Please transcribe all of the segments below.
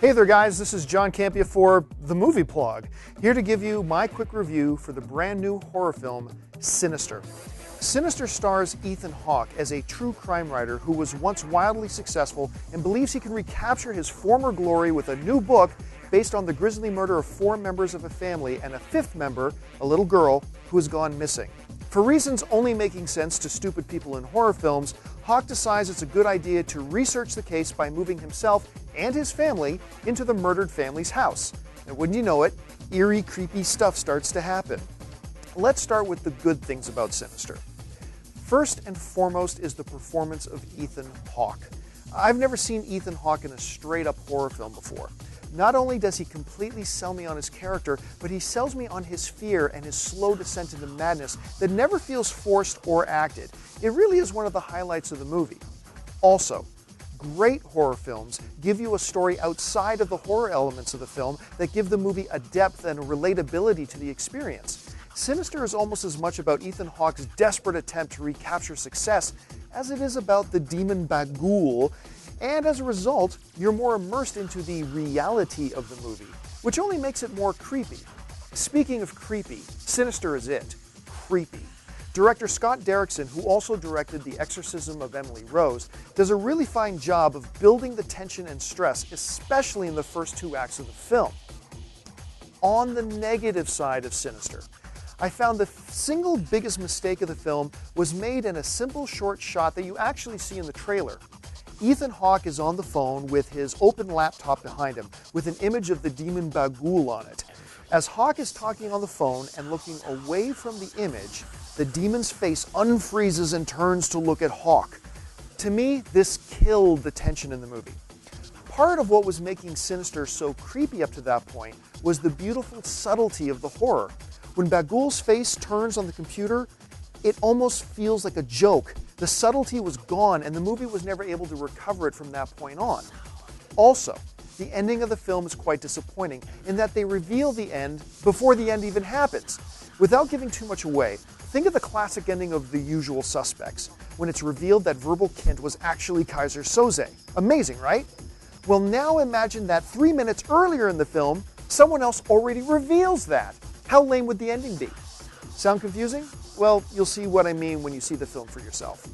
Hey there guys, this is John Campea for The Movie Plug, here to give you my quick review for the brand new horror film, Sinister. Sinister stars Ethan Hawke as a true crime writer who was once wildly successful and believes he can recapture his former glory with a new book based on the grisly murder of 4 members of a family and a 5th member, a little girl, who has gone missing. For reasons only making sense to stupid people in horror films, Hawke decides it's a good idea to research the case by moving himself and his family into the murdered family's house. And wouldn't you know it, eerie, creepy stuff starts to happen. Let's start with the good things about Sinister. First and foremost is the performance of Ethan Hawke. I've never seen Ethan Hawke in a straight-up horror film before. Not only does he completely sell me on his character, but he sells me on his fear and his slow descent into madness that never feels forced or acted. It really is one of the highlights of the movie. Also, great horror films give you a story outside of the horror elements of the film that give the movie a depth and a relatability to the experience. Sinister is almost as much about Ethan Hawke's desperate attempt to recapture success as it is about the demon Bagul, and as a result, you're more immersed into the reality of the movie, which only makes it more creepy. Speaking of creepy, Sinister is it. Creepy. Director Scott Derrickson, who also directed The Exorcism of Emily Rose, does a really fine job of building the tension and stress, especially in the first 2 acts of the film. On the negative side of Sinister, I found the single biggest mistake of the film was made in a simple short shot that you actually see in the trailer. Ethan Hawke is on the phone with his open laptop behind him, with an image of the demon Bagul on it. As Hawke is talking on the phone and looking away from the image, the demon's face unfreezes and turns to look at Hawke. To me, this killed the tension in the movie. Part of what was making Sinister so creepy up to that point was the beautiful subtlety of the horror. When Bagul's face turns on the computer, it almost feels like a joke. The subtlety was gone, and the movie was never able to recover it from that point on. Also, the ending of the film is quite disappointing in that they reveal the end before the end even happens. Without giving too much away, think of the classic ending of The Usual Suspects, when it's revealed that Verbal Kint was actually Kaiser Soze. Amazing, right? Well, now imagine that 3 minutes earlier in the film, someone else already reveals that. How lame would the ending be? Sound confusing? Well, you'll see what I mean when you see the film for yourself.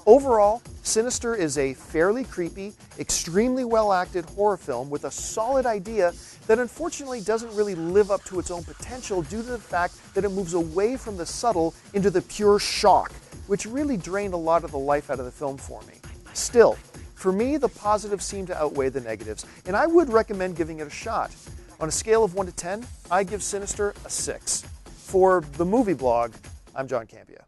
Overall, Sinister is a fairly creepy, extremely well-acted horror film with a solid idea that unfortunately doesn't really live up to its own potential due to the fact that it moves away from the subtle into the pure shock, which really drained a lot of the life out of the film for me. Still, for me, the positives seem to outweigh the negatives, and I would recommend giving it a shot. On a scale of 1 to 10, I give Sinister a 6. For The Movie Blog, I'm John Campea.